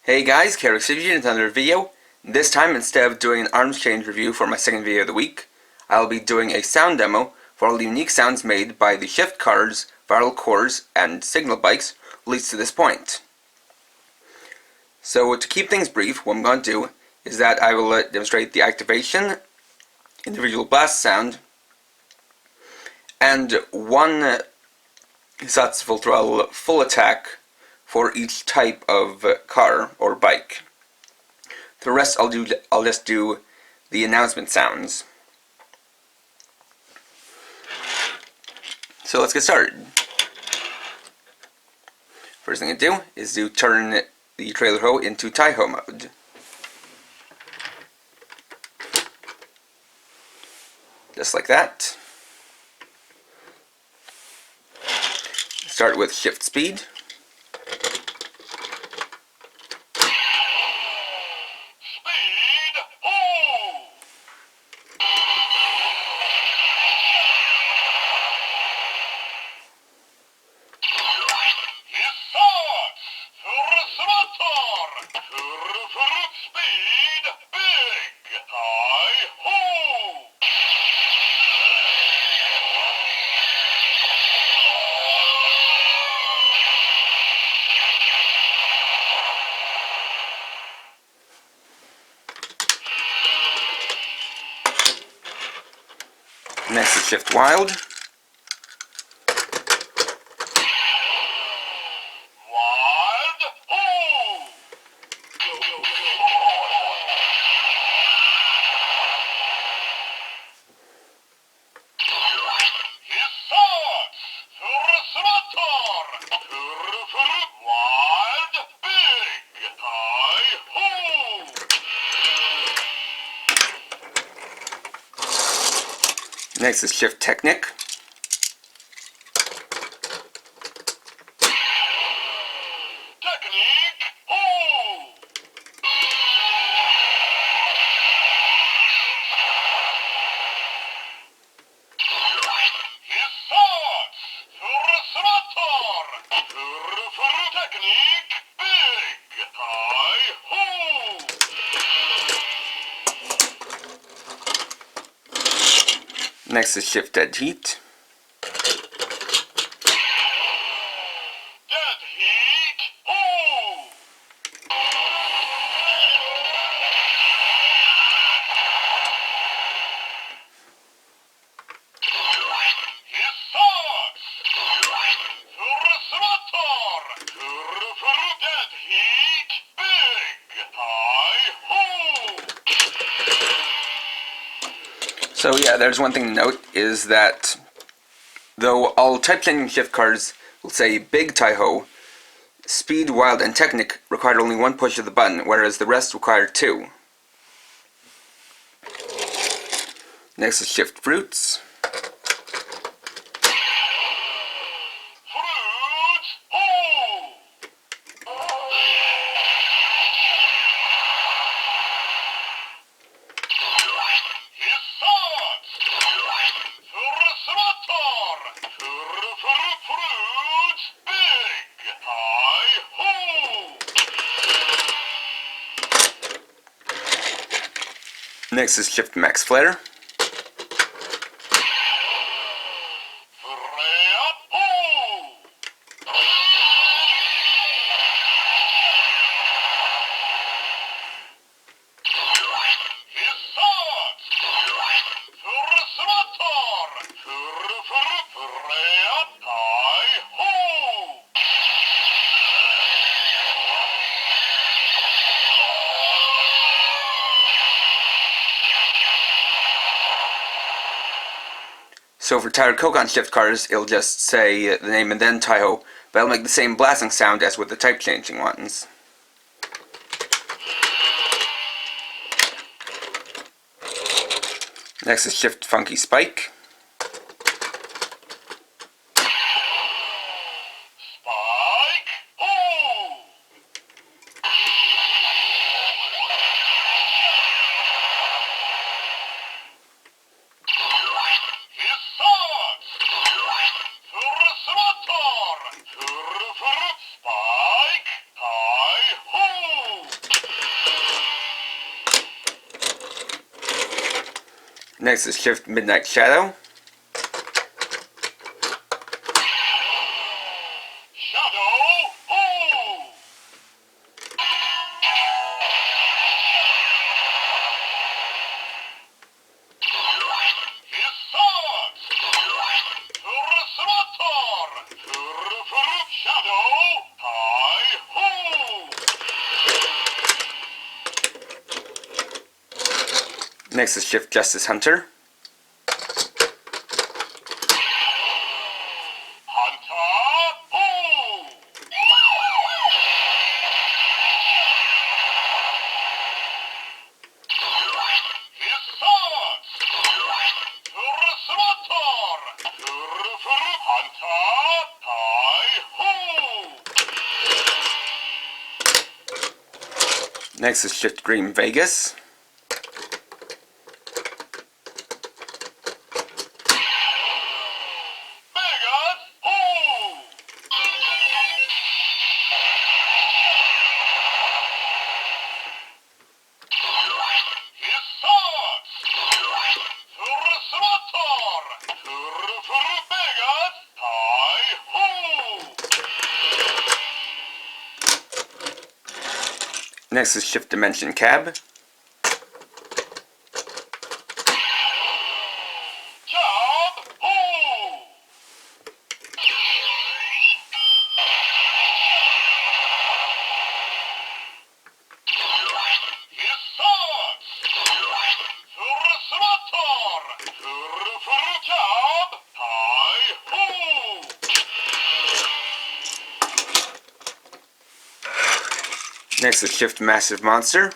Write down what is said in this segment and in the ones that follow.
Hey guys, Kamen with another video. This time, instead of doing an arms change review for my second video of the week, I'll be doing a sound demo for all the unique sounds made by the shift cars, viral cores, and signal bikes released to this point. So to keep things brief, what I'm going to do is that I will demonstrate the activation, individual blast sound, and one Satz full throttle full attack for each type of car or bike. The rest I'll just do the announcement sounds. So let's get started. First thing I do is to turn the Trailer-Hou into Trailer-Hou mode. Just like that. Start with shift speed. Next is shift wild. Next is shift technic. Next is shift dead heat. So yeah, there's one thing to note, is that though all type changing shift cars will say big Trailer-Hou, speed, wild, and technic required only one push of the button, whereas the rest required two. Next is shift fruits. Next is shift max flare. So for Tire Kokon shift cars, it'll just say the name and then Trailer-Hou, but it'll make the same blasting sound as with the type changing ones. Next is shift funky spike. Spike, Trailer-Hou. Next is Shift Midnight Shadow. Trailer-Hou! His sons! Shadow-Hou! Next is Shift Justice Hunter. Next is Shift Green Vegas. Next is Shift Dimension Cab. Next is Shift Massive Monster.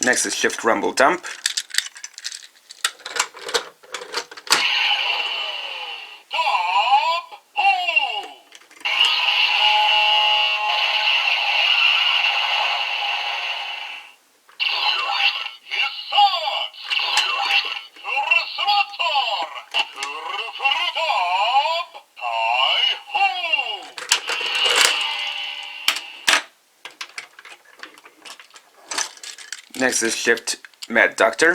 Next is Shift Rumble Dump. Next is Shift Mad Doctor.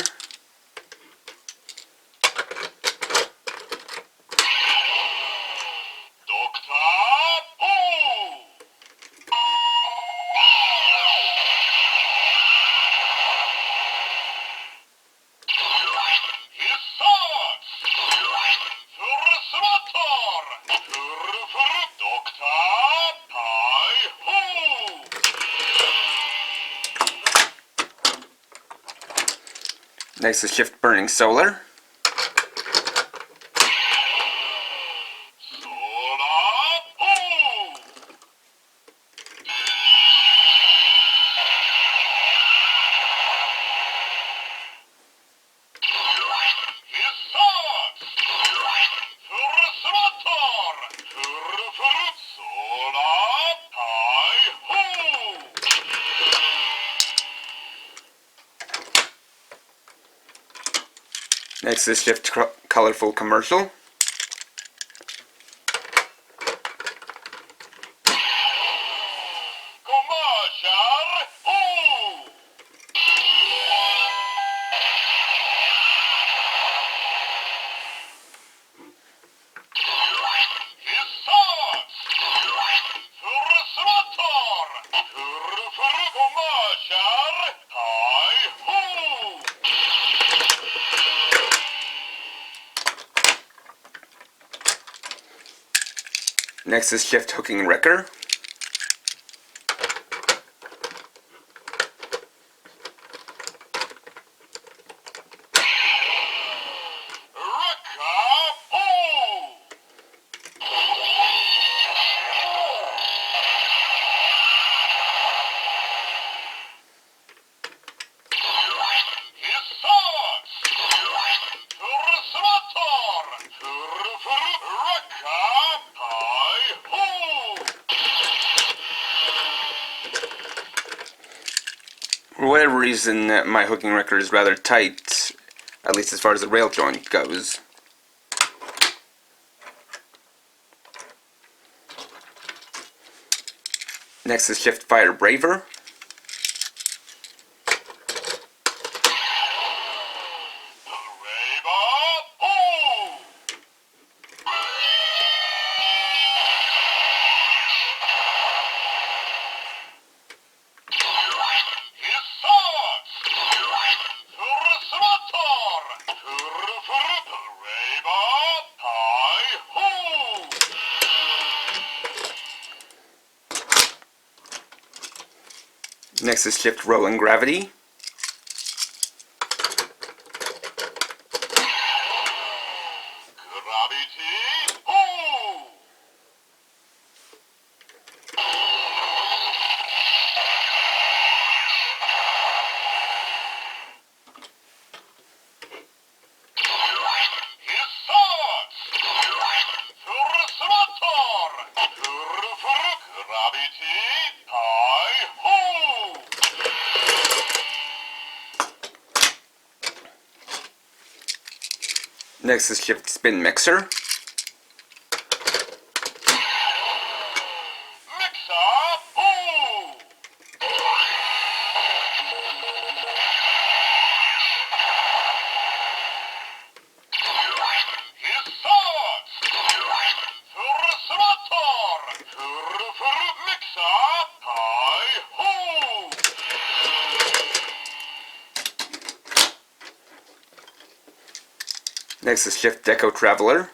Next is Shift Burning Solar. Next is Shift Colorful Commercial. Next is Shift Hooking Wrecker. For whatever reason, my hooking record is rather tight, at least as far as the rail joint goes. Next is Shift Fire Braver. Next is Shift Rolling Gravity. Next is Shift Spin Mixer. Next is Shift Deco Traveler.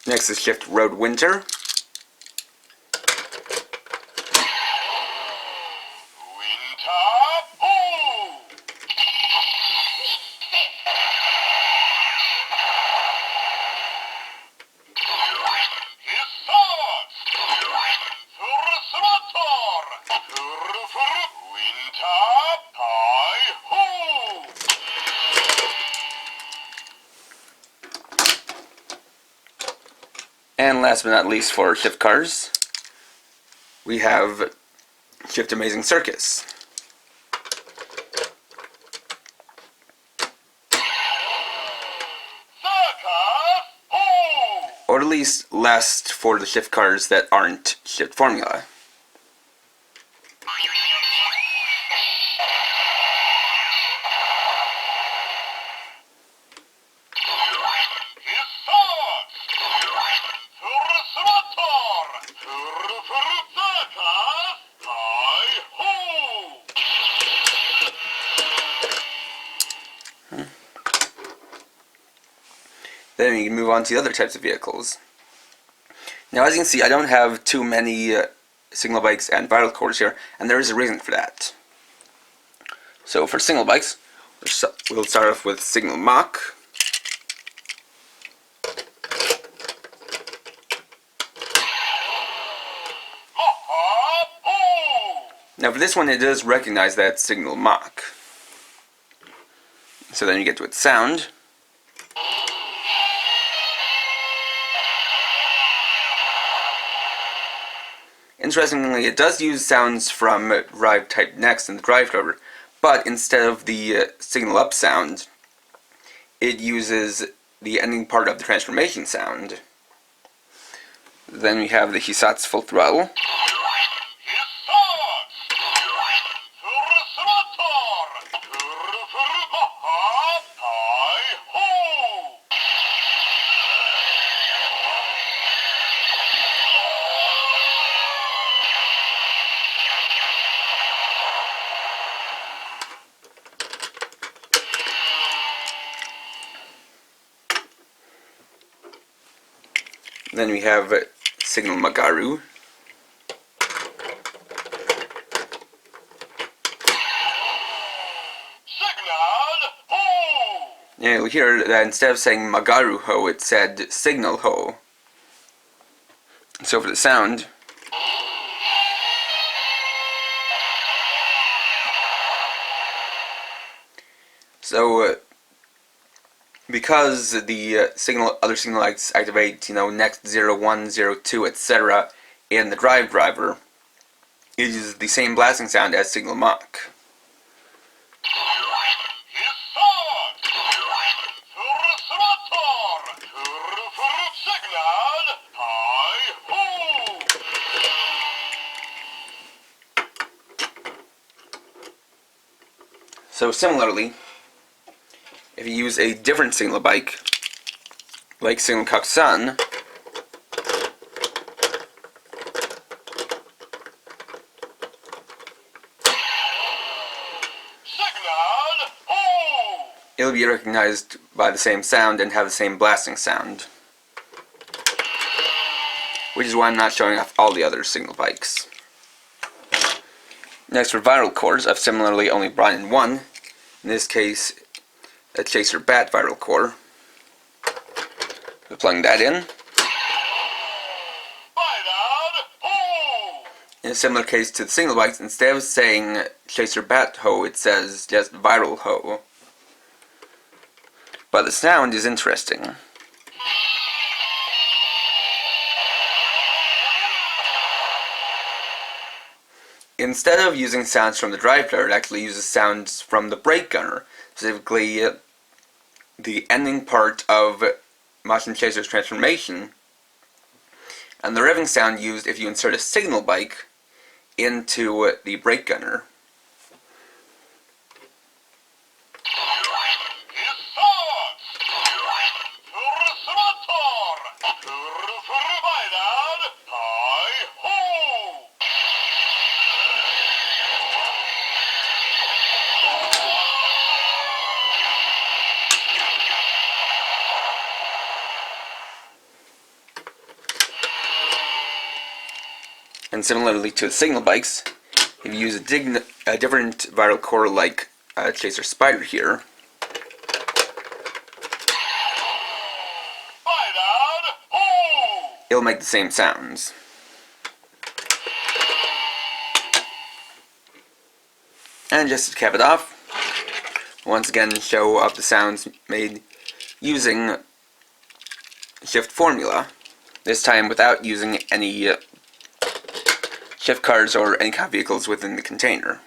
Next is Shift Road Winter. And last but not least, for Shift Cars, we have Shift Amazing Circus. Or at least last for the Shift Cars that aren't Shift Formula. Then we can move on to the other types of vehicles. Now, as you can see, I don't have too many signal bikes and viral cores here, and there is a reason for that. So for signal bikes, we'll start off with Signal Mach. Now for this one, it does recognize that Signal Mach. So then you get to its sound. Interestingly, it does use sounds from Drive Type Next in the drive driver, but instead of the signal up sound, it uses the ending part of the transformation sound. Then we have the Hisatsu Full Throttle. Then we have Signal Magaru. Yeah, you'll hear that instead of saying Magaru-Hou, it said Signal-Hou. So for the sound, because the other signal lights activate, next 0, 1, 0, 2, etc. in the drive driver, it uses the same blasting sound as Signal Mach. So similarly, if you use a different signal bike, like Signal Kaksan, it'll be recognized by the same sound and have the same blasting sound. Which is why I'm not showing off all the other signal bikes. Next, for viral cores, I've similarly only brought in one. In this case, a Chaser Bat viral core. We're plugging that in. In a similar case to the signal bikes, instead of saying Chaser Bat Ho, it says just Viral Ho. But the sound is interesting. Instead of using sounds from the drive player, it actually uses sounds from the brake gunner, specifically the ending part of Machin Chaser's transformation, and the revving sound used if you insert a signal bike into the brake gunner. And similarly to the signal bikes, if you use a different viral core like Chaser Spider here, it'll make the same sounds. And just to cap it off, once again show off the sounds made using shift formula, this time without using any shift cars or any kind of vehicles within the container.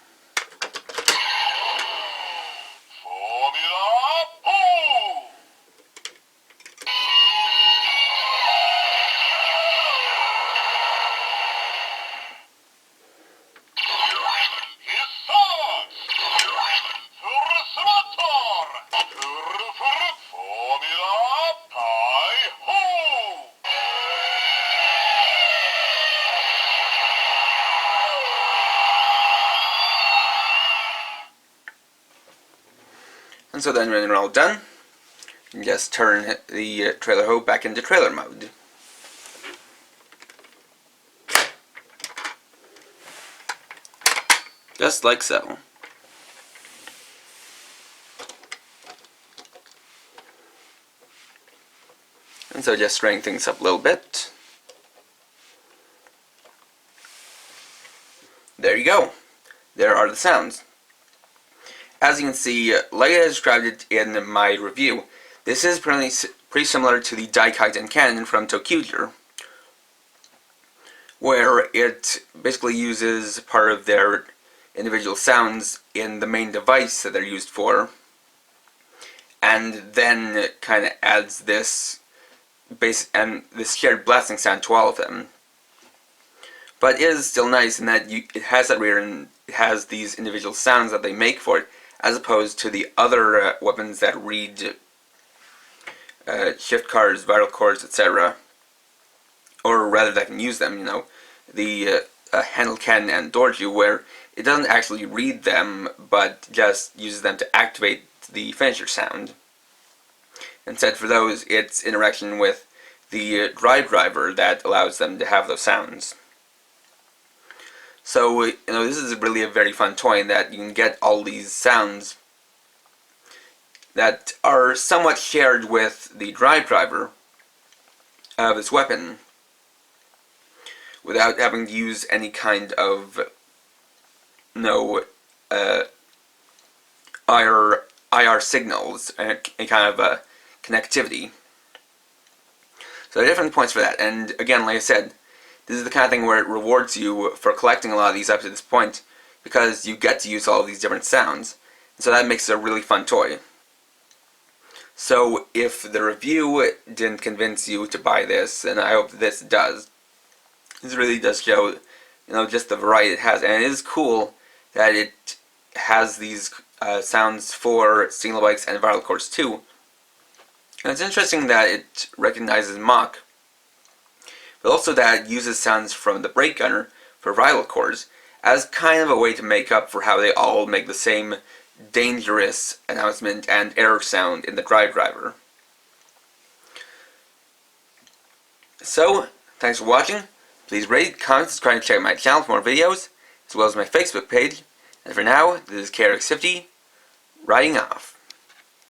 And so then when you're all done, you just turn the Trailer-Hou back into trailer mode. Just like so. And so just straighten things up a little bit. There you go. There are the sounds. As you can see, like I described it in my review, this is pretty similar to the Daikaiden Kamen from Tokyuger, where it basically uses part of their individual sounds in the main device that they're used for, and then kind of adds this shared blasting sound to all of them. But it is still nice in that it has that rear and it has these individual sounds that they make for it, as opposed to the other weapons that read shift cars, vital cores, etc. Or rather that can use them, the handle Ken and Dorju, where it doesn't actually read them, but just uses them to activate the finisher sound. Instead, for those, it's interaction with the drive driver that allows them to have those sounds. So, this is really a very fun toy in that you can get all these sounds that are somewhat shared with the driver of this weapon without having to use any kind of IR signals and a kind of connectivity. So there are different points for that, and again, like I said, this is the kind of thing where it rewards you for collecting a lot of these up to this point, because you get to use all of these different sounds, and so that makes it a really fun toy. So if the review didn't convince you to buy this, and I hope this does, this really does show, just the variety it has, and it is cool that it has these sounds for signal bikes and viral cores too. And it's interesting that it recognizes Mach, but also that it uses sounds from the brake gunner for viral cores as kind of a way to make up for how they all make the same dangerous announcement and error sound in the driver. So, thanks for watching. Please rate, comment, subscribe, and check out my channel for more videos, as well as my Facebook page. And for now, this is KRX50, riding off.